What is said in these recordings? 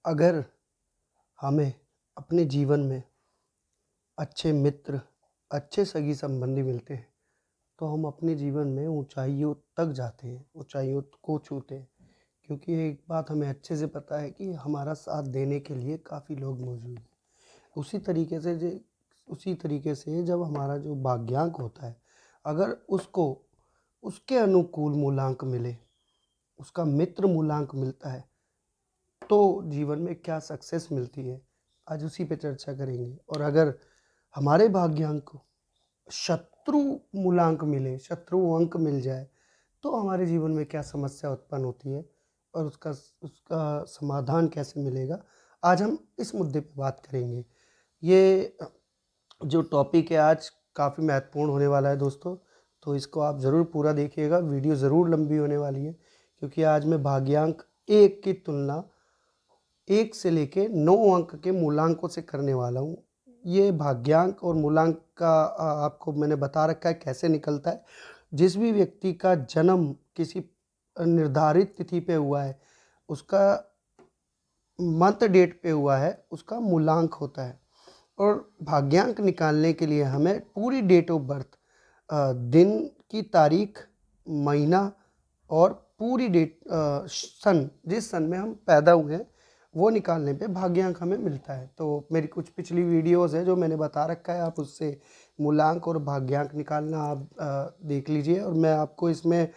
अगर हमें अपने जीवन में अच्छे मित्र, अच्छे सगी-संबंधी मिलते हैं, तो हम अपने जीवन में ऊँचाइयों तक जाते हैं, ऊँचाइयों को छूते हैं। क्योंकि एक बात हमें अच्छे से पता है कि हमारा साथ देने के लिए काफ़ी लोग मौजूद हैं। उसी तरीके से जब हमारा जो भाग्यांक होता है, अगर उसको उसके अनुकूल मूलांक मिले, उसका मित्र मूलांक मिलता है, तो जीवन में क्या सक्सेस मिलती है, आज उसी पे चर्चा करेंगे। और अगर हमारे भाग्यांक को शत्रु मूलांक मिले, शत्रु अंक मिल जाए, तो हमारे जीवन में क्या समस्या उत्पन्न होती है और उसका उसका समाधान कैसे मिलेगा, आज हम इस मुद्दे पे बात करेंगे। ये जो टॉपिक है आज काफ़ी महत्वपूर्ण होने वाला है दोस्तों, तो इसको आप ज़रूर पूरा देखिएगा। वीडियो ज़रूर लंबी होने वाली है, क्योंकि आज मैं भाग्यांक 1 की तुलना 1 से लेके 9 अंक के मूलांकों से करने वाला हूँ। ये भाग्यांक और मूलांक का आपको मैंने बता रखा है कैसे निकलता है। जिस भी व्यक्ति का जन्म किसी निर्धारित तिथि पे हुआ है, उसका मंथ डेट पे हुआ है, उसका मूलांक होता है। और भाग्यांक निकालने के लिए हमें पूरी डेट ऑफ बर्थ, दिन की तारीख, महीना और पूरी डेट, सन, जिस सन में हम पैदा हुए हैं, वो निकालने पे भाग्यांक हमें मिलता है। तो मेरी कुछ पिछली वीडियोस है जो मैंने बता रखा है, आप उससे मूलांक और भाग्यांक निकालना आप देख लीजिए। और मैं आपको इसमें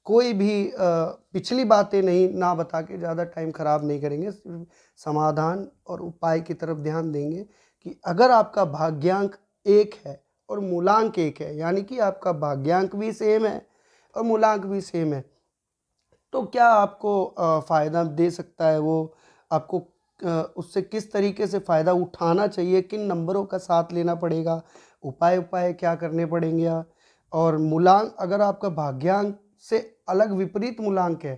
कोई भी पिछली बातें नहीं ना बता के ज़्यादा टाइम ख़राब नहीं करेंगे, सिर्फ समाधान और उपाय की तरफ ध्यान देंगे कि अगर आपका भाग्यांक 1 है और मूलांक 1 है, यानी कि आपका भाग्यांक भी सेम है और मूलांक भी सेम है, तो क्या आपको फ़ायदा दे सकता है वो, आपको उससे किस तरीके से फ़ायदा उठाना चाहिए, किन नंबरों का साथ लेना पड़ेगा, उपाय क्या करने पड़ेंगे। और मूलांक, अगर आपका भाग्यांक से अलग विपरीत मूलांक है,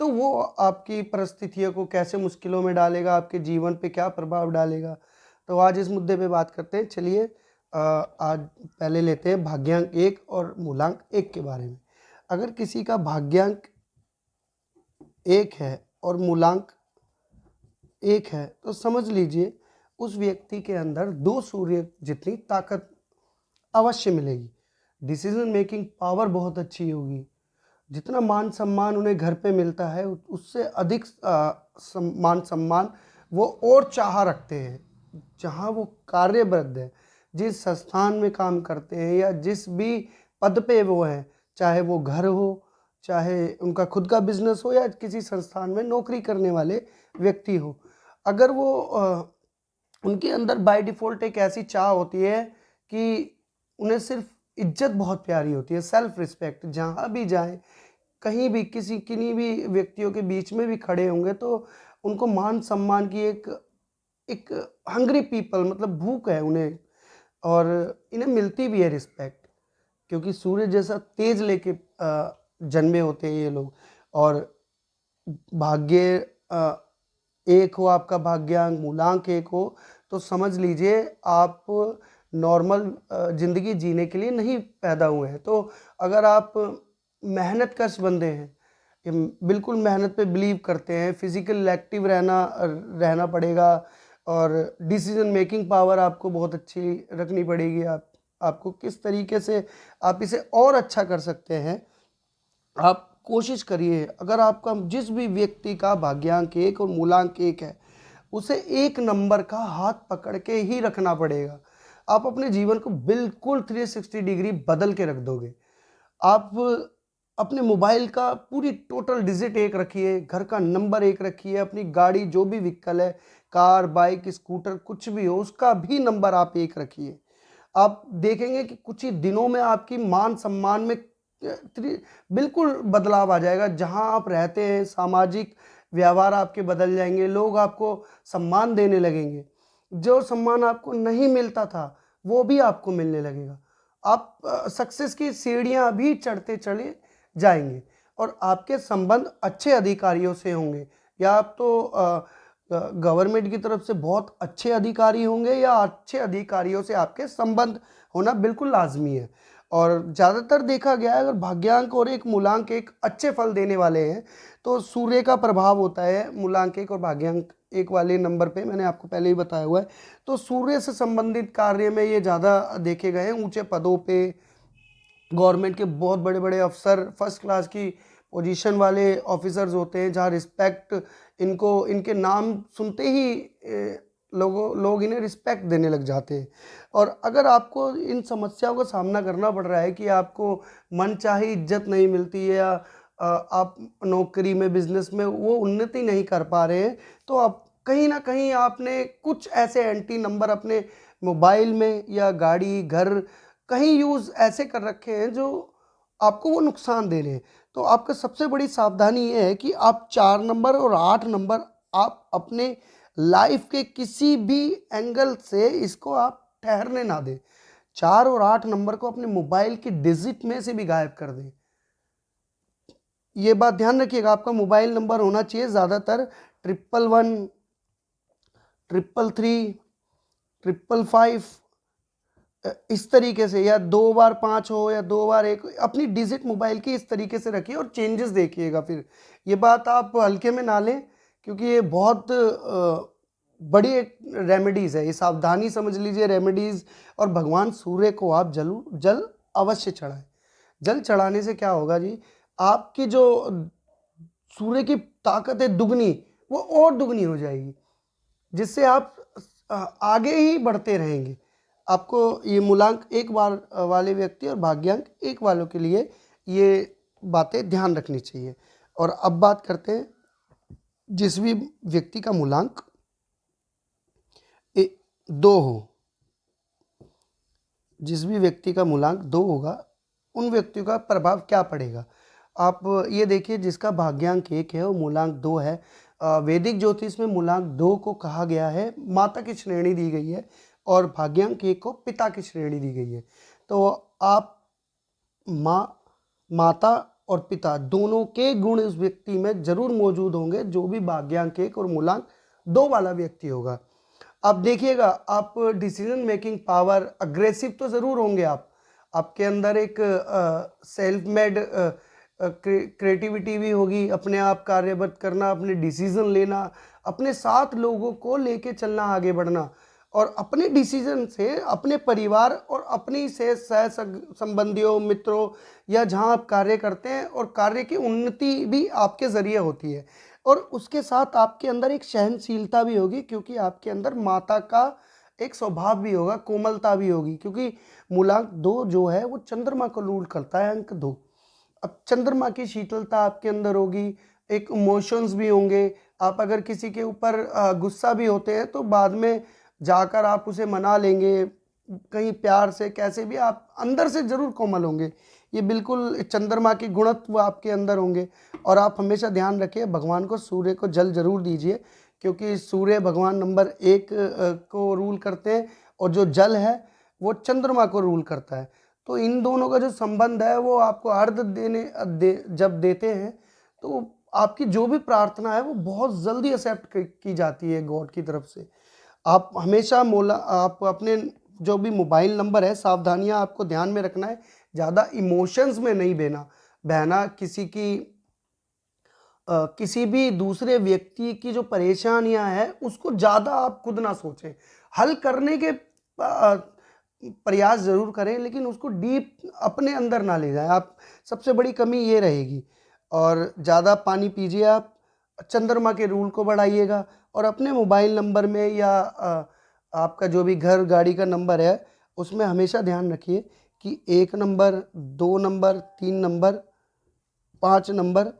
तो वो आपकी परिस्थितियों को कैसे मुश्किलों में डालेगा, आपके जीवन पे क्या प्रभाव डालेगा। तो आज इस मुद्दे पे बात करते हैं। चलिए आज पहले लेते हैं भाग्यांक 1 और मूलांक 1 के बारे में। अगर किसी का भाग्यांक 1 है और मूलांक 1 है, तो समझ लीजिए उस व्यक्ति के अंदर 2 सूर्य जितनी ताकत अवश्य मिलेगी। डिसीजन मेकिंग पावर बहुत अच्छी होगी। जितना मान सम्मान उन्हें घर पे मिलता है, उससे अधिक मान सम्मान वो और चाह रखते हैं जहाँ वो कार्यबद्ध है, जिस संस्थान में काम करते हैं या जिस भी पद पे वो हैं, चाहे वो घर हो, चाहे उनका खुद का बिजनेस हो या किसी संस्थान में नौकरी करने वाले व्यक्ति हो। अगर वो उनके अंदर बाय डिफ़ॉल्ट एक ऐसी चाह होती है कि उन्हें सिर्फ इज्जत बहुत प्यारी होती है, सेल्फ रिस्पेक्ट। जहाँ भी जाएँ, कहीं भी किन्हीं भी व्यक्तियों के बीच में भी खड़े होंगे, तो उनको मान सम्मान की एक एक हंग्री पीपल, मतलब भूख है उन्हें, और इन्हें मिलती भी है रिस्पेक्ट, क्योंकि सूर्य जैसा तेज लेके जन्मे होते हैं ये लोग। और भाग्य 1 हो आपका भाग्यांक, मूलांक 1 हो, तो समझ लीजिए आप नॉर्मल ज़िंदगी जीने के लिए नहीं पैदा हुए हैं। तो अगर आप मेहनतकश बंदे हैं, बिल्कुल मेहनत पे बिलीव करते हैं, फिज़िकल एक्टिव रहना पड़ेगा, और डिसीज़न मेकिंग पावर आपको बहुत अच्छी रखनी पड़ेगी। आपको किस तरीके से आप इसे और अच्छा कर सकते हैं, आप कोशिश करिए। अगर आपका जिस भी व्यक्ति का भाग्यांक 1 और मूलांक 1 है, उसे 1 नंबर का हाथ पकड़ के ही रखना पड़ेगा। आप अपने जीवन को बिल्कुल 360 डिग्री बदल के रख दोगे। आप अपने मोबाइल का पूरी टोटल डिजिट 1 रखिए, घर का नंबर 1 रखिए, अपनी गाड़ी जो भी व्हीकल है, कार, बाइक, स्कूटर कुछ भी हो, उसका भी नंबर आप 1 रखिए। आप देखेंगे कि कुछ ही दिनों में आपकी मान सम्मान में बिल्कुल बदलाव आ जाएगा। जहां आप रहते हैं, सामाजिक व्यवहार आपके बदल जाएंगे, लोग आपको सम्मान देने लगेंगे। जो सम्मान आपको नहीं मिलता था, वो भी आपको मिलने लगेगा। आप सक्सेस की सीढ़ियां भी चढ़ते चले जाएंगे, और आपके संबंध अच्छे अधिकारियों से होंगे, या आप तो गवर्नमेंट की तरफ से बहुत अच्छे अधिकारी होंगे, या अच्छे अधिकारियों से आपके संबंध होना बिल्कुल लाजमी है। और ज़्यादातर देखा गया है, अगर भाग्यांक और एक मूलांक 1 अच्छे फल देने वाले हैं, तो सूर्य का प्रभाव होता है मूलांक 1 और भाग्यांक 1 वाले नंबर पे मैंने आपको पहले ही बताया हुआ है। तो सूर्य से संबंधित कार्य में ये ज़्यादा देखे गए हैं। ऊंचे पदों पे गवर्नमेंट के बहुत बड़े बड़े अफसर, फर्स्ट क्लास की पोजीशन वाले ऑफिसर्स होते हैं, जहाँ रिस्पेक्ट, इनको इनके नाम सुनते ही लोग इन्हें रिस्पेक्ट देने लग जाते हैं। और अगर आपको इन समस्याओं का सामना करना पड़ रहा है कि आपको मनचाही इज्जत नहीं मिलती है, या आप नौकरी में, बिजनेस में वो उन्नति नहीं कर पा रहे हैं, तो आप कहीं ना कहीं आपने कुछ ऐसे एंटी नंबर अपने मोबाइल में या गाड़ी, घर, कहीं यूज़ ऐसे कर रखे हैं जो आपको वो नुकसान दे रहे हैं। तो आपका सबसे बड़ी सावधानी ये है कि आप 4 नंबर और 8 नंबर आप अपने लाइफ के किसी भी एंगल से इसको आप ठहरने ना दें। 4 और 8 नंबर को अपने मोबाइल की डिजिट में से भी गायब कर दें। ये बात ध्यान रखिएगा, आपका मोबाइल नंबर होना चाहिए ज़्यादातर 111, 333, 555, इस तरीके से, या 2 बार 5 हो या 2 बार 1, अपनी डिजिट मोबाइल की इस तरीके से रखिए और चेंजेस देखिएगा। फिर ये बात आप हल्के में ना लें, क्योंकि ये बहुत बड़ी एक रेमेडीज़ है, ये सावधानी समझ लीजिए रेमेडीज़। और भगवान सूर्य को आप जल अवश्य चढ़ाएं। जल चढ़ाने से क्या होगा जी, आपकी जो सूर्य की ताकत है दुगनी, वो और दुगनी हो जाएगी, जिससे आप आगे ही बढ़ते रहेंगे। आपको ये मूलांक 1 बार वाले व्यक्ति और भाग्यांक 1 वालों के लिए ये बातें ध्यान रखनी चाहिए। और अब बात करते हैं, जिस भी व्यक्ति का मूलांक 2 हो, जिस भी व्यक्ति का मूलांक 2 होगा, उन व्यक्तियों का प्रभाव क्या पड़ेगा। आप ये देखिए, जिसका भाग्यांक 1 है वो मूलांक 2 है। वैदिक ज्योतिष में मूलांक 2 को कहा गया है, माता की श्रेणी दी गई है, और भाग्यांक 1 को पिता की श्रेणी दी गई है। तो आप माता और पिता दोनों के गुण इस व्यक्ति में जरूर मौजूद होंगे, जो भी भाग्यांक 1 और मूलांक 2 वाला व्यक्ति होगा। आप देखिएगा, आप डिसीजन मेकिंग पावर, अग्रेसिव तो ज़रूर होंगे आप, आपके अंदर एक सेल्फ मेड क्रिएटिविटी भी होगी, अपने आप कार्यबद्ध करना, अपने डिसीजन लेना, अपने साथ लोगों को लेके चलना, आगे बढ़ना, और अपने डिसीजन से अपने परिवार और अपनी से सह संबंधियों, मित्रों, या जहां आप कार्य करते हैं, और कार्य की उन्नति भी आपके ज़रिए होती है। और उसके साथ आपके अंदर एक सहनशीलता भी होगी, क्योंकि आपके अंदर माता का एक स्वभाव भी होगा, कोमलता भी होगी, क्योंकि मूलांक 2 जो है वो चंद्रमा को रूल करता है, अंक 2। अब चंद्रमा की शीतलता आपके अंदर होगी, एक इमोशंस भी होंगे। आप अगर किसी के ऊपर गुस्सा भी होते हैं, तो बाद में जाकर आप उसे मना लेंगे, कहीं प्यार से, कैसे भी, आप अंदर से जरूर कोमल होंगे। ये बिल्कुल चंद्रमा की गुणत्व आपके अंदर होंगे। और आप हमेशा ध्यान रखिए, भगवान को, सूर्य को जल जरूर दीजिए, क्योंकि सूर्य भगवान नंबर 1 को रूल करते हैं, और जो जल है वो चंद्रमा को रूल करता है। तो इन दोनों का जो संबंध है वो आपको अर्घ जब देते हैं, तो आपकी जो भी प्रार्थना है वो बहुत जल्दी एक्सेप्ट की जाती है गॉड की तरफ से। आप हमेशा आप अपने जो भी मोबाइल नंबर है, सावधानियां आपको ध्यान में रखना है, ज़्यादा इमोशंस में नहीं बहना, किसी भी दूसरे व्यक्ति की जो परेशानियां हैं उसको ज़्यादा आप खुद ना सोचें, हल करने के प्रयास ज़रूर करें, लेकिन उसको डीप अपने अंदर ना ले जाएं। आप, सबसे बड़ी कमी ये रहेगी। और ज़्यादा पानी पीजिए, आप चंद्रमा के रूल को बढ़ाइएगा, और अपने मोबाइल नंबर में या आपका जो भी घर गाड़ी का नंबर है उसमें हमेशा ध्यान रखिए कि 1 नंबर, 2 नंबर, 3 नंबर, 5 नंबर,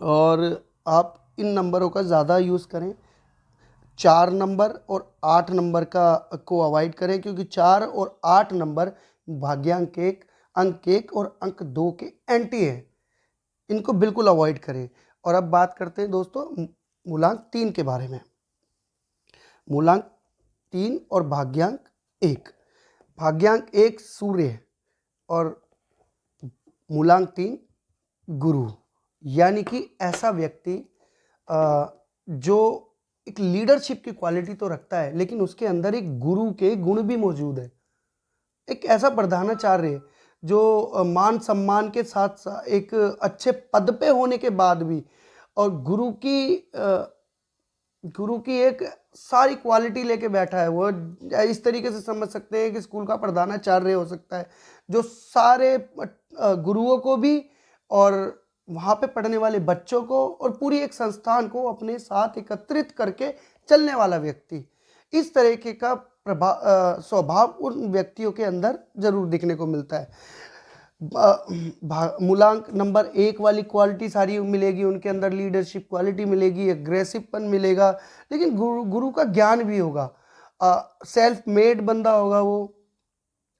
और आप इन नंबरों का ज़्यादा यूज़ करें। 4 नंबर और 8 नंबर को अवॉइड करें, क्योंकि 4 और 8 नंबर भाग्यांक 1, अंक 1 और अंक 2 के एंटी हैं, इनको बिल्कुल अवॉइड करें। और अब बात करते हैं दोस्तों मूलांक 3 के बारे में। मूलांक 3 और भाग्यांक 1। भाग्यांक 1 सूर्य और मूलांक 3 गुरु, यानी कि ऐसा व्यक्ति जो एक लीडरशिप की क्वालिटी तो रखता है, लेकिन उसके अंदर एक गुरु के गुण भी मौजूद है। एक ऐसा प्रधानाचार्य जो मान सम्मान के साथ साथ एक अच्छे पद पे होने के बाद भी, और गुरु की गुरु की एक सारी क्वालिटी लेके बैठा है। वो इस तरीके से समझ सकते हैं कि स्कूल का प्रधानाचार्य हो सकता है, जो सारे गुरुओं को भी और वहाँ पे पढ़ने वाले बच्चों को और पूरी एक संस्थान को अपने साथ एकत्रित करके चलने वाला व्यक्ति। इस तरीके का स्वभाव उन व्यक्तियों के अंदर जरूर दिखने को मिलता है। मूलांक नंबर 1 वाली क्वालिटी सारी मिलेगी उनके अंदर, लीडरशिप क्वालिटी मिलेगी, एग्रेसिवपन मिलेगा, लेकिन गुरु का ज्ञान भी होगा। सेल्फ मेड बंदा होगा वो,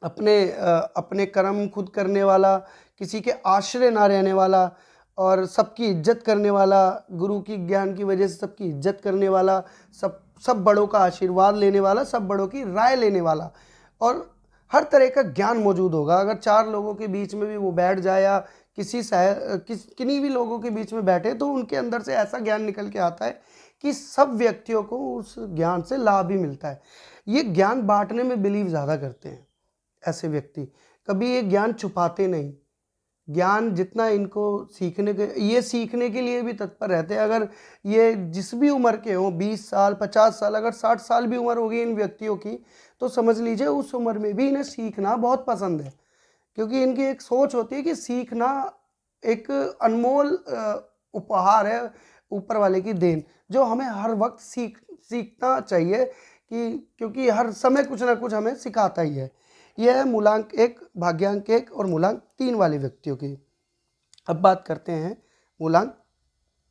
अपने कर्म खुद करने वाला, किसी के आश्रय ना रहने वाला और सबकी इज्जत करने वाला, गुरु की ज्ञान की वजह से सबकी इज्जत करने वाला, सब बड़ों का आशीर्वाद लेने वाला, सब बड़ों की राय लेने वाला, और हर तरह का ज्ञान मौजूद होगा। अगर 4 लोगों के बीच में भी वो बैठ जाए या किन्हीं भी लोगों के बीच में बैठे, तो उनके अंदर से ऐसा ज्ञान निकल के आता है कि सब व्यक्तियों को उस ज्ञान से लाभ भी मिलता है। ये ज्ञान बांटने में बिलीव ज़्यादा करते हैं ऐसे व्यक्ति, कभी ये ज्ञान छुपाते नहीं। ज्ञान जितना इनको सीखने के लिए भी तत्पर रहते हैं। अगर ये जिस भी उम्र के हों, 20 साल 50 साल, अगर 60 साल भी उम्र होगी इन व्यक्तियों की, तो समझ लीजिए उस उम्र में भी इन्हें सीखना बहुत पसंद है, क्योंकि इनकी एक सोच होती है कि सीखना एक अनमोल उपहार है, ऊपर वाले की देन, जो हमें हर वक्त सीखना चाहिए, क्योंकि हर समय कुछ ना कुछ हमें सिखाता ही है। यह है मूलांक 1, भाग्यांक 1 और मूलांक 3 वाले व्यक्तियों की। अब बात करते हैं मूलांक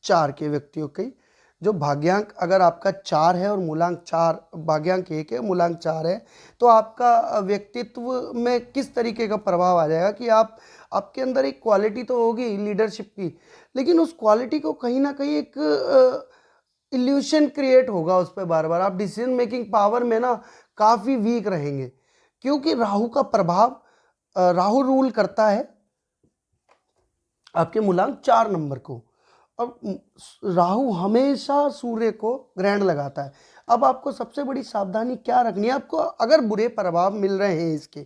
4 के व्यक्तियों की। जो भाग्यांक अगर आपका 4 है और मूलांक 4, भाग्यांक 1 है, मूलांक 4 है, तो आपका व्यक्तित्व में किस तरीके का प्रभाव आ जाएगा कि आपके अंदर एक क्वालिटी तो होगी लीडरशिप की, लेकिन उस क्वालिटी को कहीं ना कहीं एक इल्यूशन क्रिएट होगा उस पर बार बार। आप डिसीजन मेकिंग पावर में ना काफ़ी वीक रहेंगे, क्योंकि राहु का प्रभाव, राहु रूल करता है आपके मूलांक 4 नंबर को। अब राहु हमेशा सूर्य को ग्रहण लगाता है। अब आपको सबसे बड़ी सावधानी क्या रखनी है, आपको अगर बुरे प्रभाव मिल रहे हैं इसके,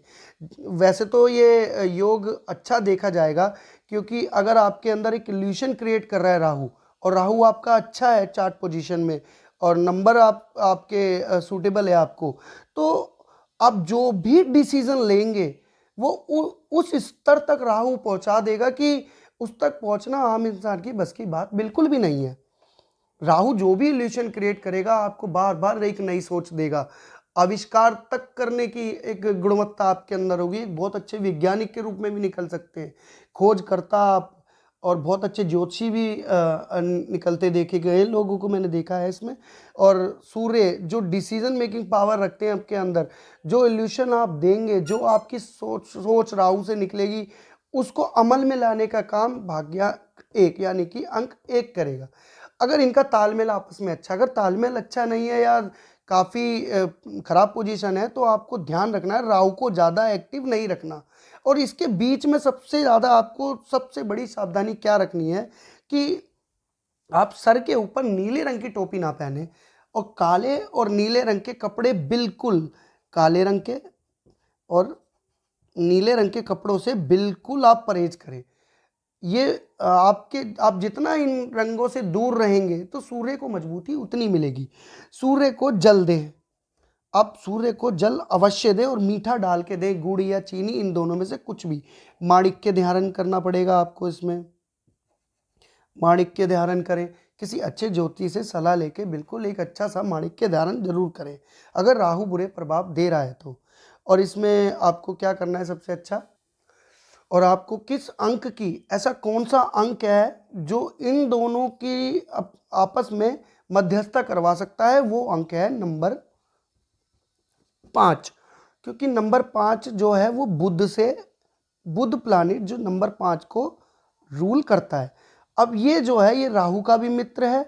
वैसे तो ये योग अच्छा देखा जाएगा, क्योंकि अगर आपके अंदर एक इल्यूशन क्रिएट कर रहा है राहु, और राहु आपका अच्छा है चार्ट पोजीशन में, और नंबर आपके सूटेबल है आपको, तो आप जो भी डिसीजन लेंगे वो उस स्तर तक राहु पहुंचा देगा कि उस तक पहुंचना आम इंसान की बस की बात बिल्कुल भी नहीं है। राहु जो भी इल्यूशन क्रिएट करेगा, आपको बार बार एक नई सोच देगा, आविष्कार तक करने की एक गुणवत्ता आपके अंदर होगी। एक बहुत अच्छे वैज्ञानिक के रूप में भी निकल सकते हैं, खोजकर्ता आप, और बहुत अच्छे ज्योतिषी भी निकलते देखे गए लोगों को मैंने देखा है इसमें। और सूर्य जो डिसीजन मेकिंग पावर रखते हैं आपके अंदर, जो इल्यूशन आप देंगे, जो आपकी सोच राहु से निकलेगी, उसको अमल में लाने का काम भाग्य 1 यानी कि अंक 1 करेगा। अगर इनका तालमेल आपस में अच्छा, अगर तालमेल अच्छा नहीं है या काफ़ी खराब पोजीशन है, तो आपको ध्यान रखना है राहु को ज़्यादा एक्टिव नहीं रखना। और इसके बीच में सबसे ज़्यादा आपको सबसे बड़ी सावधानी क्या रखनी है कि आप सर के ऊपर नीले रंग की टोपी ना पहने, और काले और नीले रंग के कपड़े, बिल्कुल काले रंग के और नीले रंग के कपड़ों से बिल्कुल आप परहेज करें। ये आप जितना इन रंगों से दूर रहेंगे तो सूर्य को मजबूती उतनी मिलेगी। सूर्य को जल दें, आप सूर्य को जल अवश्य दें, और मीठा डाल के दें, गुड़ या चीनी, इन दोनों में से कुछ भी। माणिक्य धारण करना पड़ेगा आपको इसमें, माणिक्य धारण करें, किसी अच्छे ज्योति से सलाह लेके बिल्कुल एक अच्छा सा माणिक्य धारण जरूर करें अगर राहु बुरे प्रभाव दे रहा है तो। और इसमें आपको क्या करना है सबसे अच्छा, और आपको किस अंक की, ऐसा कौन सा अंक है जो इन दोनों की आपस में मध्यस्थता करवा सकता है, वो अंक है नंबर 5। क्योंकि नंबर 5 जो है वो बुध प्लानिट जो नंबर 5 को रूल करता है। अब ये जो है ये राहु का भी मित्र है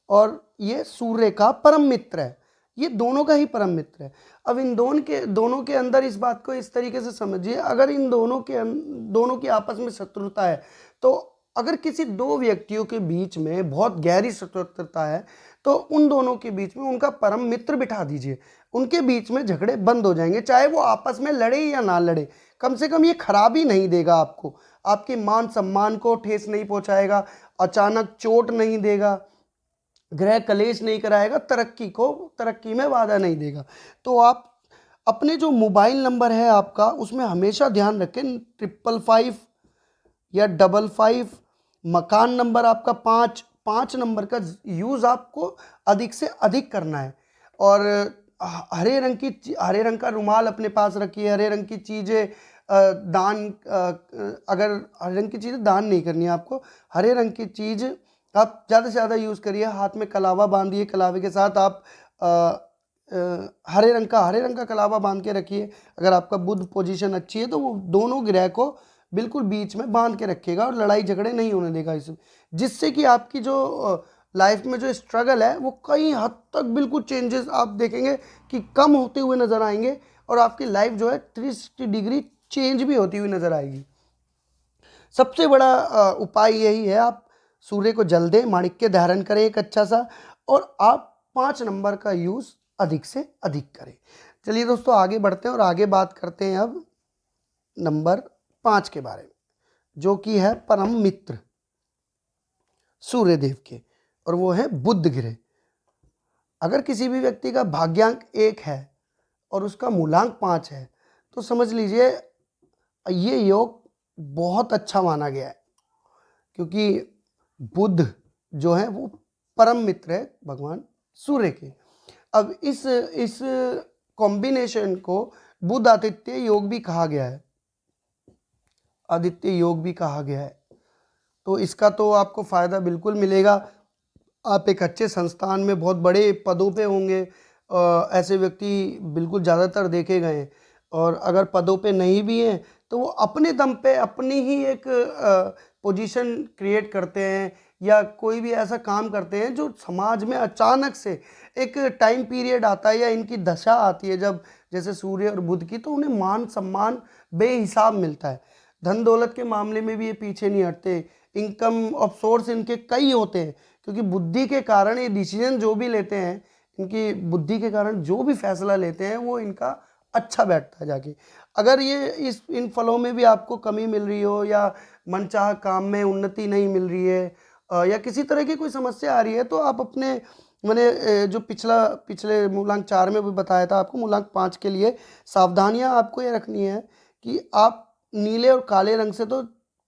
और ये सूर्य का परम मित्र है, ये दोनों का ही परम मित्र है। अब इन दोनों के अंदर इस बात को इस तरीके से समझिए, अगर इन दोनों की आपस में शत्रुता है, तो अगर किसी 2 व्यक्तियों के बीच में बहुत गहरी शत्रुता है, तो उन दोनों के बीच में उनका परम मित्र बिठा दीजिए, उनके बीच में झगड़े बंद हो जाएंगे। चाहे वो आपस में लड़े या ना लड़े, कम से कम ये खराबी नहीं देगा आपको, आपके मान सम्मान को ठेस नहीं पहुंचाएगा, अचानक चोट नहीं देगा, ग्रह कलेश नहीं कराएगा, तरक्की में बाधा नहीं देगा। तो आप अपने जो मोबाइल नंबर है आपका, उसमें हमेशा ध्यान रखें 555 या 55। मकान नंबर आपका 5 नंबर का यूज़ आपको अधिक से अधिक करना है। और हरे रंग का रुमाल अपने पास रखिए। हरे रंग की चीज़ें अगर हरे रंग की चीज़ें दान नहीं करनी है आपको, हरे रंग की चीज़ आप ज़्यादा से ज़्यादा यूज़ करिए। हाथ में कलावा बांधिए, कलावे के साथ आप हरे रंग का कलावा बांध के रखिए। अगर आपका बुध पोजीशन अच्छी है तो वो दोनों ग्रह को बिल्कुल बीच में बांध के रखिएगा और लड़ाई झगड़े नहीं होने देगा इसमें, जिससे कि आपकी जो लाइफ में जो स्ट्रगल है वो कई हद तक बिल्कुल चेंजेस आप देखेंगे कि कम होते हुए नजर आएंगे, और आपकी लाइफ जो है 360 डिग्री चेंज भी होती हुई नजर आएगी। सबसे बड़ा उपाय यही है, आप सूर्य को जल दें, माणिक्य धारण करें एक अच्छा सा, और आप 5 नंबर का यूज़ अधिक से अधिक करें। चलिए दोस्तों, आगे बढ़ते हैं और आगे बात करते हैं अब नंबर 5 के बारे में, जो कि है परम मित्र सूर्यदेव के, और वो है बुध ग्रह। अगर किसी भी व्यक्ति का भाग्यांक 1 है और उसका मूलांक 5 है, तो समझ लीजिए ये योग बहुत अच्छा माना गया है, क्योंकि बुध जो है वो परम मित्र है भगवान सूर्य के। अब इस कॉम्बिनेशन को बुध आदित्य योग भी कहा गया है, आदित्य योग भी कहा गया है। तो इसका तो आपको फ़ायदा बिल्कुल मिलेगा। आप एक अच्छे संस्थान में बहुत बड़े पदों पे होंगे। ऐसे व्यक्ति बिल्कुल ज़्यादातर देखे गए हैं। और अगर पदों पे नहीं भी हैं तो वो अपने दम पे अपनी ही एक पोजीशन क्रिएट करते हैं, या कोई भी ऐसा काम करते हैं जो समाज में अचानक से एक टाइम पीरियड आता है या इनकी दशा आती है जब, जैसे सूर्य और बुध की, तो उन्हें मान सम्मान बेहिसाब मिलता है। धन दौलत के मामले में भी ये पीछे नहीं हटते। इनकम ऑफ सोर्स इनके कई होते हैं, क्योंकि बुद्धि के कारण ये डिसीजन जो भी लेते हैं, इनकी बुद्धि के कारण जो भी फैसला लेते हैं वो इनका अच्छा बैठता है जाके। अगर ये इन फलों में भी आपको कमी मिल रही हो, या मनचाहा काम में उन्नति नहीं मिल रही है, या किसी तरह की कोई समस्या आ रही है, तो आप अपने मैंने जो पिछले मूलांक 4 में भी बताया था आपको, मूलांक 5 के लिए सावधानियां आपको ये रखनी है कि आप नीले और काले रंग से तो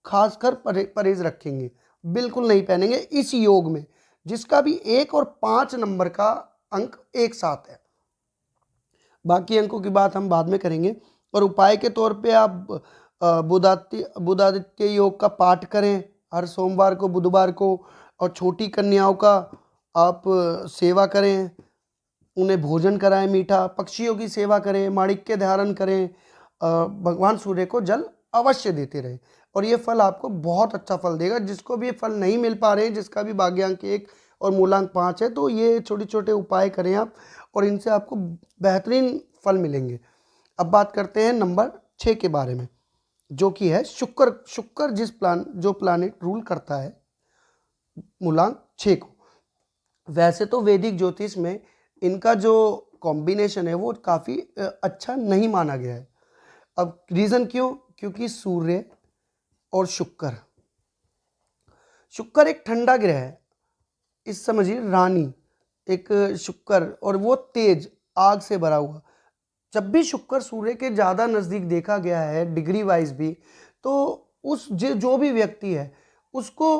खासकर परहेज रखेंगे, बिल्कुल नहीं पहनेंगे इस योग में, जिसका भी 1 और 5 नंबर का अंक एक साथ है। बाकी अंकों की बात हम बाद में करेंगे। और उपाय के तौर पे आप बुधादित्य योग का पाठ करें हर सोमवार को, बुधवार को, और छोटी कन्याओं का आप सेवा करें, उन्हें भोजन कराएं मीठा, पक्षियों की सेवा करें, माणिक्य धारण करें, भगवान सूर्य को जल अवश्य देते रहे, और ये फल आपको बहुत अच्छा फल देगा। जिसको भी ये फल नहीं मिल पा रहे हैं, जिसका भी भाग्यांक 1 और मूलांक 5 है, तो ये छोटे छोटे उपाय करें आप, और इनसे आपको बेहतरीन फल मिलेंगे। अब बात करते हैं नंबर 6 के बारे में, जो कि है शुक्र। शुक्र जो प्लानिट रूल करता है मूलांक 6 को। वैसे तो वैदिक ज्योतिष में इनका जो कॉम्बिनेशन है वो काफ़ी अच्छा नहीं माना गया है। अब रीज़न क्यों? क्योंकि सूर्य और शुक्र एक ठंडा ग्रह है, इस समझिए रानी एक शुक्र, और वो तेज आग से भरा हुआ। जब भी शुक्र सूर्य के ज़्यादा नज़दीक देखा गया है डिग्री वाइज भी, तो जो भी व्यक्ति है उसको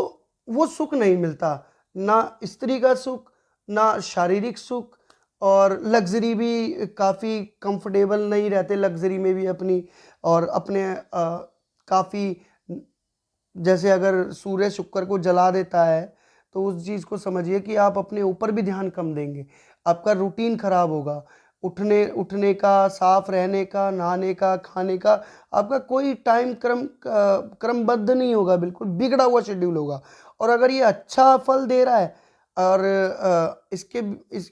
वो सुख नहीं मिलता, ना स्त्री का सुख, ना शारीरिक सुख, और लग्जरी भी काफ़ी कंफर्टेबल नहीं रहते लग्जरी में भी अपनी, और अपने काफ़ी, जैसे अगर सूर्य शुक्र को जला देता है तो उस चीज़ को समझिए कि आप अपने ऊपर भी ध्यान कम देंगे, आपका रूटीन खराब होगा, उठने का, साफ रहने का, नहाने का, खाने का, आपका कोई टाइम क्रमबद्ध नहीं होगा, बिल्कुल बिगड़ा हुआ शेड्यूल होगा। और अगर ये अच्छा फल दे रहा है, और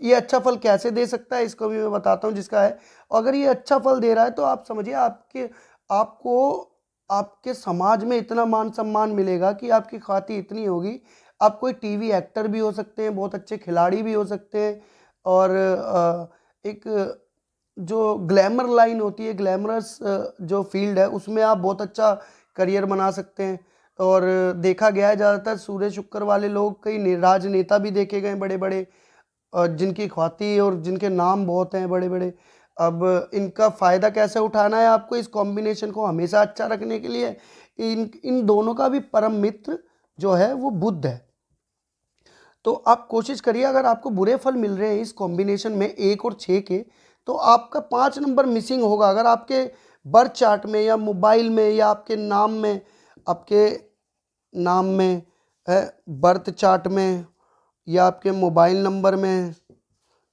ये अच्छा फल कैसे दे सकता है इसको भी मैं बताता हूँ जिसका है। अगर ये अच्छा फल दे रहा है तो आप समझिए आपको आपके समाज में इतना मान सम्मान मिलेगा कि आपकी ख्याति इतनी होगी। आप कोई टीवी एक्टर भी हो सकते हैं, बहुत अच्छे खिलाड़ी भी हो सकते हैं, और एक जो ग्लैमर लाइन होती है, ग्लैमरस जो फील्ड है, उसमें आप बहुत अच्छा करियर बना सकते हैं। और देखा गया है ज़्यादातर सूर्य शुक्र वाले लोग कई राजनेता भी देखे गए बड़े बड़े, जिनकी ख्याति और जिनके नाम बहुत हैं बड़े बड़े। अब इनका फ़ायदा कैसे उठाना है आपको इस कॉम्बिनेशन को हमेशा अच्छा रखने के लिए, इन इन दोनों का भी परम मित्र जो है वो बुध है। तो आप कोशिश करिए, अगर आपको बुरे फल मिल रहे हैं इस कॉम्बिनेशन में 1 और 6 के, तो आपका 5 नंबर मिसिंग होगा। अगर आपके बर्थ चार्ट में या मोबाइल में या आपके नाम में है, बर्थ चार्ट में या आपके मोबाइल नंबर में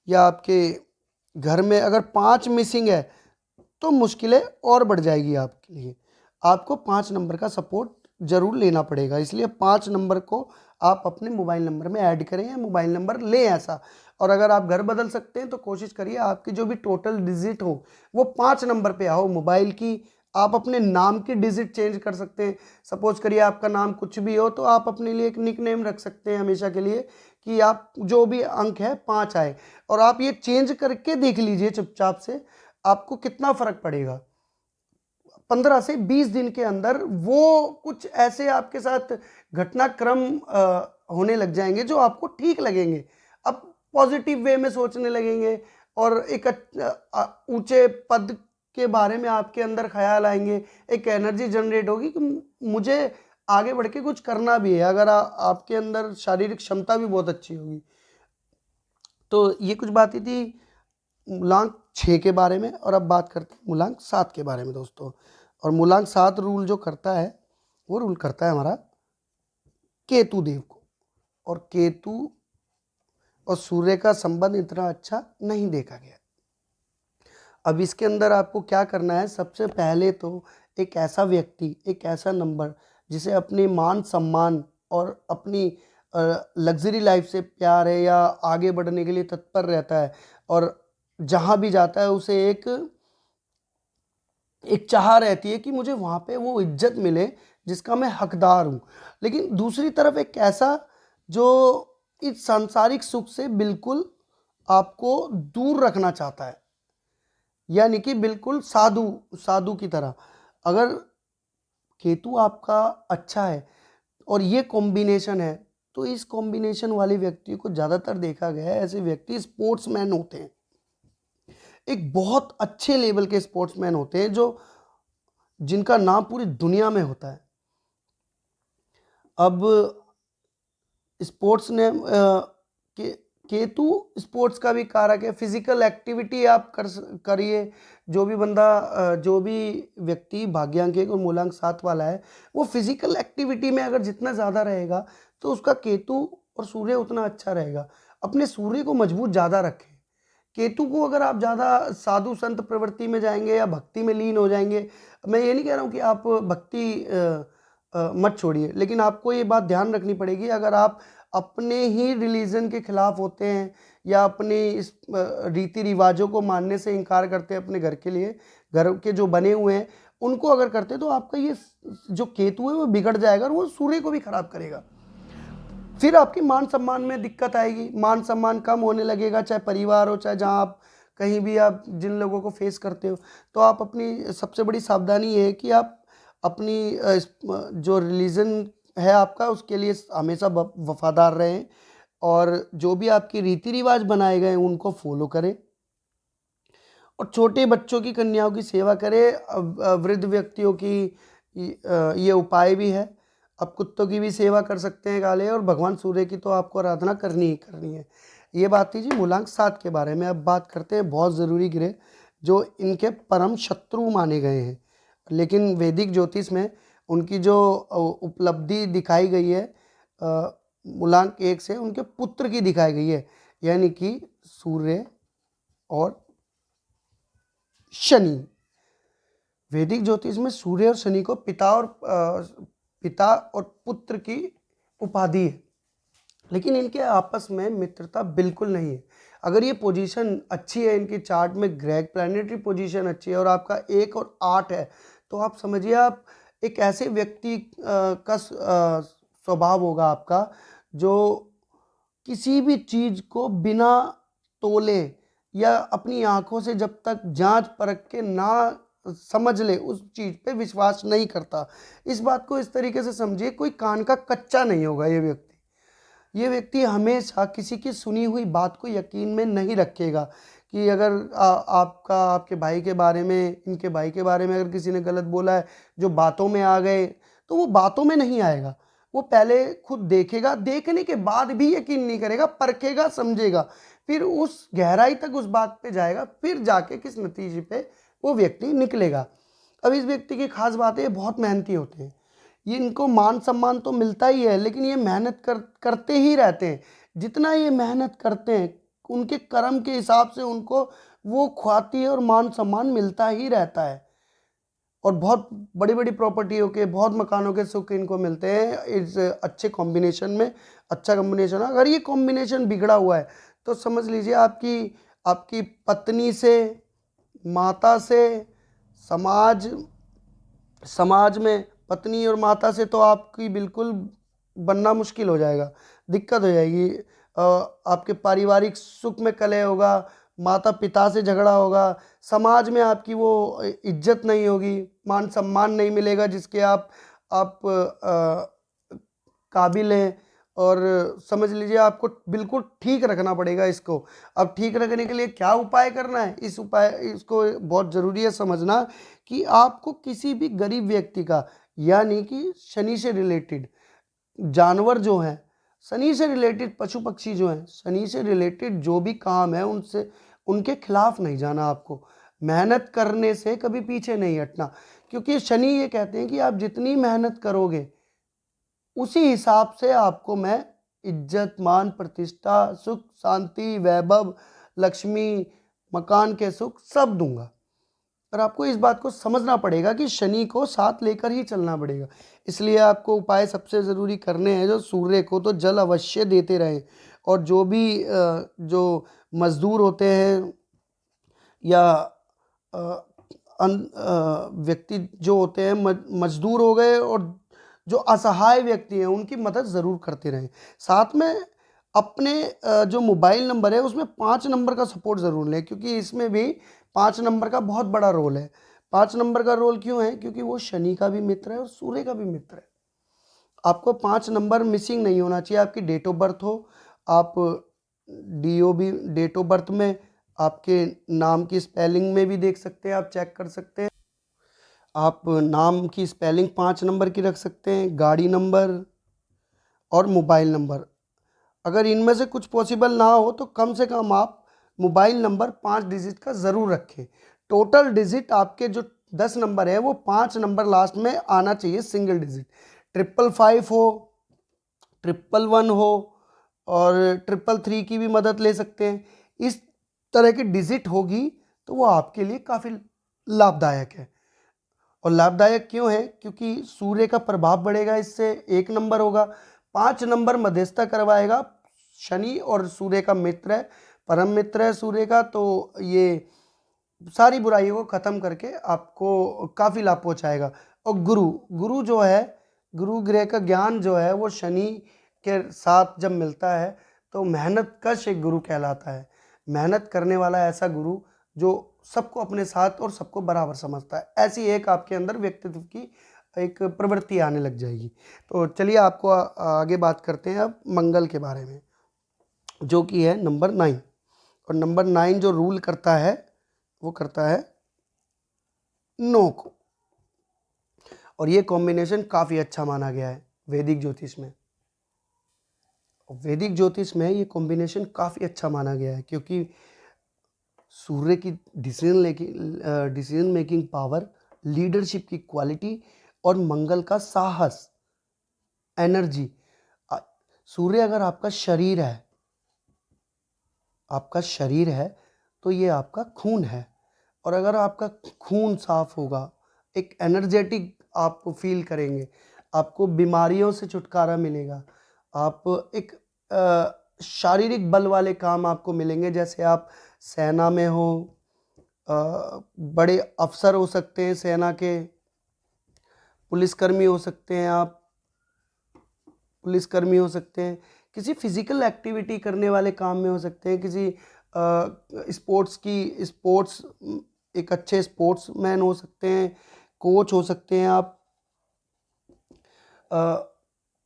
या आपके घर में अगर 5 मिसिंग है तो मुश्किलें और बढ़ जाएगी आपके लिए। आपको 5 नंबर का सपोर्ट ज़रूर लेना पड़ेगा, इसलिए 5 नंबर को आप अपने मोबाइल नंबर में ऐड करें या मोबाइल नंबर लें ऐसा। और अगर आप घर बदल सकते हैं तो कोशिश करिए आपकी जो भी टोटल डिजिट हो वो 5 नंबर पे आओ मोबाइल की। आप अपने नाम की डिजिट चेंज कर सकते हैं। सपोज करिए आपका नाम कुछ भी हो तो आप अपने लिए एक निक नेम रख सकते हैं हमेशा के लिए कि आप जो भी अंक है 5 आए, और आप ये चेंज करके देख लीजिए चुपचाप से आपको कितना फ़र्क पड़ेगा। 15 से 20 दिन के अंदर वो कुछ ऐसे आपके साथ घटनाक्रम होने लग जाएंगे जो आपको ठीक लगेंगे। अब पॉजिटिव वे में सोचने लगेंगे और एक ऊंचे पद के बारे में आपके अंदर ख्याल आएंगे, एक एनर्जी जनरेट होगी कि मुझे आगे बढ़ के कुछ करना भी है। अगर आपके अंदर शारीरिक क्षमता भी बहुत अच्छी होगी। तो ये कुछ बातें थी मूलांक 6 के बारे में। और अब बात करते हैं मूलांक 7 के बारे में दोस्तों। और मूलांक 7 रूल जो करता है वो रूल करता है हमारा केतु देव को। और केतु और सूर्य का संबंध इतना अच्छा नहीं देखा गया। अब इसके अंदर आपको क्या करना है, सबसे पहले तो एक ऐसा व्यक्ति, एक ऐसा नंबर जिसे अपने मान सम्मान और अपनी लग्जरी लाइफ से प्यार है या आगे बढ़ने के लिए तत्पर रहता है, और जहाँ भी जाता है उसे एक चाह रहती है कि मुझे वहाँ पे वो इज्जत मिले जिसका मैं हकदार हूँ। लेकिन दूसरी तरफ एक ऐसा जो इस सांसारिक सुख से बिल्कुल आपको दूर रखना चाहता है, यानी कि बिल्कुल साधु साधु की तरह। अगर केतु आपका अच्छा है और ये कॉम्बिनेशन है, तो इस कॉम्बिनेशन वाले व्यक्ति को ज़्यादातर देखा गया है ऐसे व्यक्ति स्पोर्ट्समैन होते हैं, एक बहुत अच्छे लेवल के स्पोर्ट्समैन होते हैं जो जिनका नाम पूरी दुनिया में होता है। अब स्पोर्ट्स ने केतु स्पोर्ट्स का भी कारक है। फिजिकल एक्टिविटी आप करिए। जो भी बंदा जो भी व्यक्ति भाग्यांक 1 और मूलांक 7 वाला है वो फिजिकल एक्टिविटी में अगर जितना ज़्यादा रहेगा तो उसका केतु और सूर्य उतना अच्छा रहेगा। अपने सूर्य को मजबूत ज़्यादा रखें। केतु को अगर आप ज़्यादा साधु संत प्रवृत्ति में जाएंगे या भक्ति में लीन हो जाएंगे, मैं ये नहीं कह रहा हूँ कि आप भक्ति मत छोड़िए, लेकिन आपको ये बात ध्यान रखनी पड़ेगी, अगर आप अपने ही रिलीजन के खिलाफ होते हैं या अपने इस रीति रिवाजों को मानने से इनकार करते हैं अपने घर के लिए, घर के जो बने हुए हैं उनको अगर करते हैं, तो आपका ये जो केतु है वो बिगड़ जाएगा और वो सूर्य को भी खराब करेगा। फिर आपकी मान सम्मान में दिक्कत आएगी, मान सम्मान कम होने लगेगा, चाहे परिवार हो चाहे जहाँ आप कहीं भी आप जिन लोगों को फेस करते हो। तो आप अपनी सबसे बड़ी सावधानी ये है कि आप अपनी जो रिलीजन है आपका उसके लिए हमेशा वफादार रहें, और जो भी आपके रीति रिवाज बनाए गए हैं उनको फॉलो करें, और छोटे बच्चों की, कन्याओं की सेवा करें। वृद्ध व्यक्तियों की ये उपाय भी है। आप कुत्तों की भी सेवा कर सकते हैं काले, और भगवान सूर्य की तो आपको आराधना करनी ही करनी है। ये बात थी जी मूलांक 7 के बारे में। अब बात करते हैं बहुत ज़रूरी ग्रह जो इनके परम शत्रु माने गए हैं, लेकिन वैदिक ज्योतिष में उनकी जो उपलब्धि दिखाई गई है मूलांक 1 से उनके पुत्र की दिखाई गई है, यानी कि सूर्य और शनि। वैदिक ज्योतिष में सूर्य और शनि को पिता और पुत्र की उपाधि है, लेकिन इनके आपस में मित्रता बिल्कुल नहीं है। अगर ये पोजीशन अच्छी है, इनकी चार्ट में ग्रह प्लैनेटरी पोजीशन अच्छी है और आपका 1 और 8 है, तो आप समझिए आप एक ऐसे व्यक्ति का स्वभाव होगा आपका जो किसी भी चीज़ को बिना तोले या अपनी आंखों से जब तक जांच परख के ना समझ ले उस चीज़ पे विश्वास नहीं करता। इस बात को इस तरीके से समझिए, कोई कान का कच्चा नहीं होगा ये व्यक्ति। ये व्यक्ति हमेशा किसी की सुनी हुई बात को यकीन में नहीं रखेगा कि अगर आपका आपके भाई के बारे में, इनके भाई के बारे में अगर किसी ने गलत बोला है, जो बातों में आ गए, तो वो बातों में नहीं आएगा। वो पहले खुद देखेगा, देखने के बाद भी यकीन नहीं करेगा, परखेगा, समझेगा, फिर उस गहराई तक उस बात पे जाएगा, फिर जाके किस नतीजे पे वो व्यक्ति निकलेगा। अब इस व्यक्ति की खास बात है, ये बहुत मेहनती होते हैं। ये इनको मान सम्मान तो मिलता ही है, लेकिन ये मेहनत करते ही रहते हैं। जितना ये मेहनत करते हैं, उनके कर्म के हिसाब से उनको वो ख्याति और मान सम्मान मिलता ही रहता है। और बहुत बड़ी बड़ी प्रॉपर्टियों के, बहुत मकानों के सुख इनको मिलते हैं इस अच्छे कॉम्बिनेशन में। अच्छा कॉम्बिनेशन, अगर ये कॉम्बिनेशन बिगड़ा हुआ है तो समझ लीजिए आपकी आपकी पत्नी से, माता से, समाज समाज में पत्नी और माता से तो आपकी बिल्कुल बनना मुश्किल हो जाएगा, दिक्कत हो जाएगी। आपके पारिवारिक सुख में कलह होगा, माता पिता से झगड़ा होगा, समाज में आपकी वो इज्जत नहीं होगी, मान सम्मान नहीं मिलेगा जिसके आप काबिल हैं। और समझ लीजिए आपको बिल्कुल ठीक रखना पड़ेगा इसको। अब ठीक रखने के लिए क्या उपाय करना है, इसको बहुत ज़रूरी है समझना कि आपको किसी भी गरीब व्यक्ति का, यानी कि शनि से रिलेटेड जानवर जो हैं, शनि से रिलेटेड पशु पक्षी जो हैं, शनि से रिलेटेड जो भी काम है, उनसे उनके खिलाफ नहीं जाना आपको। मेहनत करने से कभी पीछे नहीं हटना, क्योंकि शनि ये कहते हैं कि आप जितनी मेहनत करोगे उसी हिसाब से आपको मैं इज्जत, मान, प्रतिष्ठा, सुख, शांति, वैभव, लक्ष्मी, मकान के सुख सब दूंगा। पर आपको इस बात को समझना पड़ेगा कि शनि को साथ लेकर ही चलना पड़ेगा। इसलिए आपको उपाय सबसे ज़रूरी करने हैं, जो सूर्य को तो जल अवश्य देते रहें। और जो भी जो मज़दूर होते हैं या व्यक्ति जो होते हैं, मजदूर हो गए, और जो असहाय व्यक्ति हैं उनकी मदद ज़रूर करते रहें। साथ में अपने जो मोबाइल नंबर है उसमें 5 नंबर का सपोर्ट ज़रूर लें, क्योंकि इसमें भी 5 नंबर का बहुत बड़ा रोल है। 5 नंबर का रोल क्यों है? क्योंकि वो शनि का भी मित्र है और सूर्य का भी मित्र है। आपको 5 नंबर मिसिंग नहीं होना चाहिए। आपकी डेट ऑफ बर्थ हो, आप DOB डेट ऑफ बर्थ में आपके नाम की स्पेलिंग में भी देख सकते हैं, आप चेक कर सकते हैं। आप नाम की स्पेलिंग 5 नंबर की रख सकते हैं, गाड़ी नंबर और मोबाइल नंबर। अगर इनमें से कुछ पॉसिबल ना हो तो कम से कम आप मोबाइल नंबर 5 डिजिट का ज़रूर रखें। टोटल डिजिट आपके जो 10 नंबर है वो 5 नंबर लास्ट में आना चाहिए, सिंगल डिजिट। 555 हो, 111 हो, और 333 की भी मदद ले सकते हैं। इस तरह की डिजिट होगी तो वो आपके लिए काफ़ी लाभदायक है। और लाभदायक क्यों है? क्योंकि सूर्य का प्रभाव बढ़ेगा, इससे 1 नंबर होगा। 5 नंबर मध्यस्थता करवाएगा। शनि और सूर्य का मित्र है, परम मित्र है सूर्य का, तो ये सारी बुराइयों को ख़त्म करके आपको काफ़ी लाभ पहुँचाएगा। और गुरु गुरु जो है, गुरु ग्रह का ज्ञान जो है वो शनि के साथ जब मिलता है तो मेहनत कश एक गुरु कहलाता है। मेहनत करने वाला ऐसा गुरु जो सबको अपने साथ और सबको बराबर समझता है, ऐसी एक आपके अंदर व्यक्तित्व की एक प्रवृत्ति आने लग जाएगी। तो चलिए आपको आगे बात करते हैं अब मंगल के बारे में, जो कि है नंबर 9। और नंबर 9 जो रूल करता है वो करता है 9 को। और ये कॉम्बिनेशन काफ़ी अच्छा माना गया है वैदिक ज्योतिष में। वैदिक ज्योतिष में ये कॉम्बिनेशन काफ़ी अच्छा माना गया है, क्योंकि सूर्य की डिसीजन मेकिंग पावर, लीडरशिप की क्वालिटी, और मंगल का साहस, एनर्जी। सूर्य अगर आपका शरीर है तो ये आपका खून है। और अगर आपका खून साफ होगा, एक एनर्जेटिक आप फील करेंगे, आपको बीमारियों से छुटकारा मिलेगा, आप एक शारीरिक बल वाले काम आपको मिलेंगे। जैसे आप सेना में हो, बड़े अफसर हो सकते हैं सेना के, पुलिसकर्मी हो सकते हैं आप, पुलिसकर्मी हो सकते हैं, किसी फिजिकल एक्टिविटी करने वाले काम में हो सकते हैं, किसी स्पोर्ट्स एक अच्छे स्पोर्ट्समैन हो सकते हैं, कोच हो सकते हैं आप,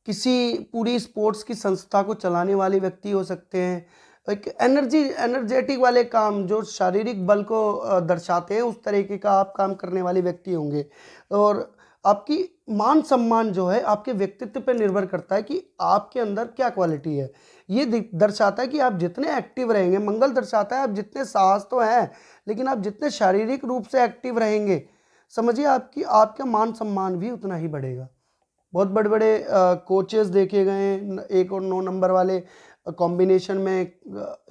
किसी पूरी स्पोर्ट्स की संस्था को चलाने वाले व्यक्ति हो सकते हैं। एक एनर्जेटिक वाले काम जो शारीरिक बल को दर्शाते हैं, उस तरीके का आप काम करने वाले व्यक्ति होंगे। और आपकी मान सम्मान जो है आपके व्यक्तित्व पर निर्भर करता है कि आपके अंदर क्या क्वालिटी है। ये दर्शाता है कि आप जितने एक्टिव रहेंगे, मंगल दर्शाता है आप जितने साहस तो हैं, लेकिन आप जितने शारीरिक रूप से एक्टिव रहेंगे, समझिए आपका मान सम्मान भी उतना ही बढ़ेगा। बहुत बड़े बड़े कोचेस देखे गए हैं, 1 और 9 नंबर वाले कॉम्बिनेशन में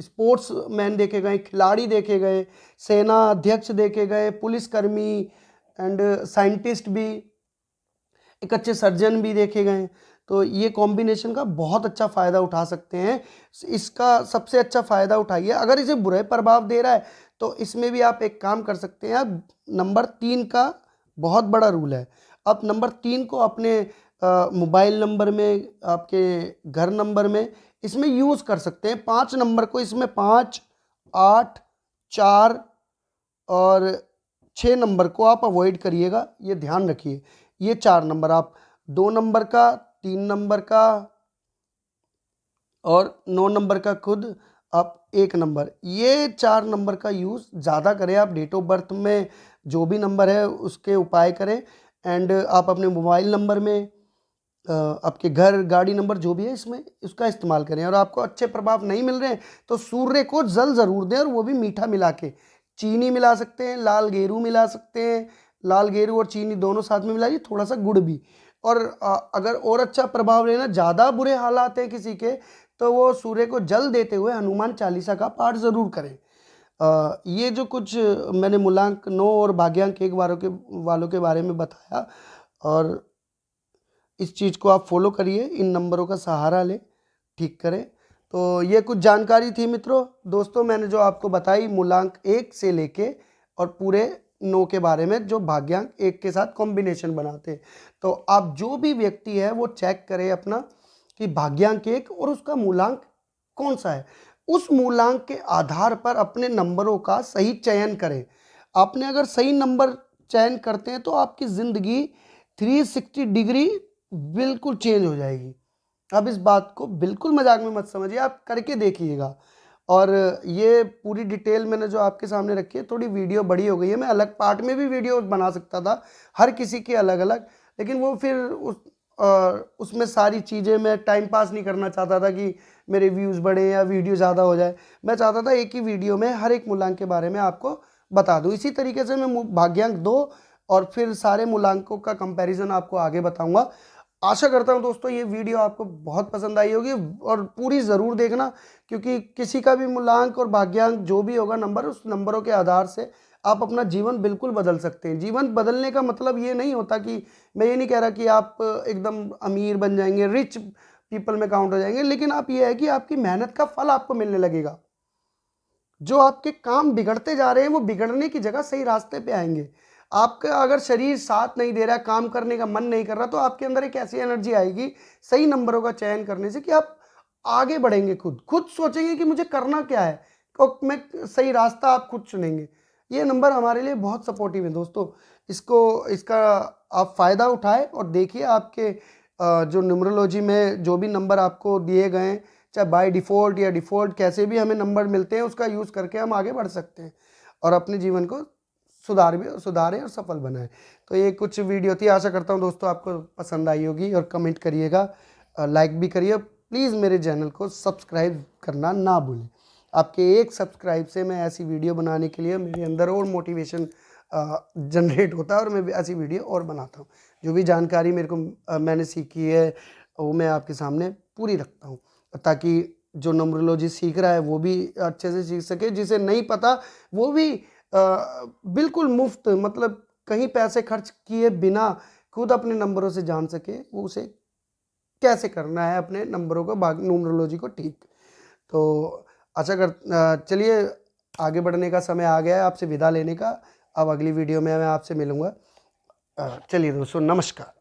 स्पोर्ट्स मैन देखे गए, खिलाड़ी देखे गए, सेना अध्यक्ष देखे गए, पुलिसकर्मी एंड साइंटिस्ट भी, एक अच्छे सर्जन भी देखे गए। तो ये कॉम्बिनेशन का बहुत अच्छा फ़ायदा उठा सकते हैं। इसका सबसे अच्छा फ़ायदा उठाइए। अगर इसे बुरे प्रभाव दे रहा है तो इसमें भी आप एक काम कर सकते हैं। आप नंबर 3 का बहुत बड़ा रूल है। आप नंबर 3 को अपने मोबाइल नंबर में, आपके घर नंबर में इसमें यूज़ कर सकते हैं। 5 नंबर को इसमें 5, 8, 4 और 6 नंबर को आप अवॉइड करिएगा, ये ध्यान रखिए। ये 4 नंबर आप 2 नंबर का, 3 नंबर का और 9 नंबर का खुद आप 1 नंबर, ये 4 नंबर का यूज़ ज़्यादा करें। आप डेट ऑफ बर्थ में जो भी नंबर है उसके उपाय करें। एंड आप अपने मोबाइल नंबर में आपके घर, गाड़ी नंबर जो भी है इसमें उसका इस्तेमाल करें। और आपको अच्छे प्रभाव नहीं मिल रहे हैं तो सूर्य को जल ज़रूर दें, और वो भी मीठा मिला के। चीनी मिला सकते हैं, लाल गेरू मिला सकते हैं, लाल गेरू और चीनी दोनों साथ में मिलाइए, थोड़ा सा गुड़ भी। और अगर और अच्छा प्रभाव लेना, ज़्यादा बुरे हालात हैं किसी के, तो वो सूर्य को जल देते हुए हनुमान चालीसा का पाठ ज़रूर करें। ये जो कुछ मैंने मूलांक 9 और भाग्यांक 1 वालों के बारे में बताया, और इस चीज़ को आप फॉलो करिए, इन नंबरों का सहारा लें, ठीक करें। तो ये कुछ जानकारी थी मित्रों, दोस्तों, मैंने जो आपको बताई मूलांक 1 से लेके और पूरे 9 के बारे में, जो भाग्यांक 1 के साथ कॉम्बिनेशन बनाते हैं। तो आप जो भी व्यक्ति है वो चेक करें अपना कि भाग्यांक 1 और उसका मूलांक कौन सा है। उस मूलांक के आधार पर अपने नंबरों का सही चयन करें। आपने अगर सही नंबर चयन करते हैं तो आपकी ज़िंदगी 360 डिग्री बिल्कुल चेंज हो जाएगी। अब इस बात को बिल्कुल मजाक में मत समझिए, आप करके देखिएगा। और ये पूरी डिटेल मैंने जो आपके सामने रखी है, थोड़ी वीडियो बड़ी हो गई है, मैं अलग पार्ट में भी वीडियो बना सकता था, हर किसी के अलग अलग, लेकिन वो फिर उसमें सारी चीज़ें मैं टाइम पास नहीं करना चाहता था कि मेरे व्यूज़ बढ़े या वीडियो ज़्यादा हो जाए। मैं चाहता था एक ही वीडियो में हर एक मूलांक के बारे में आपको बता दूँ। इसी तरीके से मैं भाग्यांक 2 और फिर सारे मूलांकों का कंपैरिजन आपको आगे बताऊंगा। आशा करता हूं दोस्तों ये वीडियो आपको बहुत पसंद आई होगी, और पूरी ज़रूर देखना, क्योंकि किसी का भी मूलांक और भाग्यांक जो भी होगा नंबर, उस नंबरों के आधार से आप अपना जीवन बिल्कुल बदल सकते हैं। जीवन बदलने का मतलब ये नहीं होता कि, मैं ये नहीं कह रहा कि आप एकदम अमीर बन जाएंगे, रिच पीपल में काउंट हो जाएंगे, लेकिन आप ये है कि आपकी मेहनत का फल आपको मिलने लगेगा। जो आपके काम बिगड़ते जा रहे हैं वो बिगड़ने की जगह सही रास्ते पे आएंगे। आपका अगर शरीर साथ नहीं दे रहा, काम करने का मन नहीं कर रहा, तो आपके अंदर एक ऐसी एनर्जी आएगी सही नंबरों का चयन करने से कि आप आगे बढ़ेंगे। खुद सोचेंगे कि मुझे करना क्या है, और मैं सही रास्ता आप खुद चुनेंगे। ये नंबर हमारे लिए बहुत सपोर्टिव है दोस्तों, इसका आप फ़ायदा उठाएं और देखिए आपके जो न्यूमरोलॉजी में जो भी नंबर आपको दिए गए हैं, चाहे बाय डिफ़ॉल्ट या डिफ़ॉल्ट कैसे भी हमें नंबर मिलते हैं, उसका यूज़ करके हम आगे बढ़ सकते हैं और अपने जीवन को सुधारें और सफल बनाएं। तो ये कुछ वीडियो थी, आशा करता हूँ दोस्तों आपको पसंद आई होगी, और कमेंट करिएगा, लाइक भी करिए। प्लीज़ मेरे चैनल को सब्सक्राइब करना ना भूलें। आपके एक सब्सक्राइब से मैं ऐसी वीडियो बनाने के लिए मेरे अंदर और मोटिवेशन जनरेट होता है, और मैं ऐसी वीडियो और बनाता हूँ। जो भी जानकारी मेरे को मैंने सीखी है वो मैं आपके सामने पूरी रखता हूँ, ताकि जो न्यूमरोलॉजी सीख रहा है वो भी अच्छे से सीख सके, जिसे नहीं पता वो भी बिल्कुल मुफ्त, मतलब कहीं पैसे खर्च किए बिना खुद अपने नंबरों से जान सके वो उसे कैसे करना है, अपने नंबरों को, न्यूमरोलॉजी को ठीक। तो चलिए आगे बढ़ने का समय आ गया है, आपसे विदा लेने का। अब अगली वीडियो में मैं आपसे मिलूँगा। चलिए दोस्तों, नमस्कार।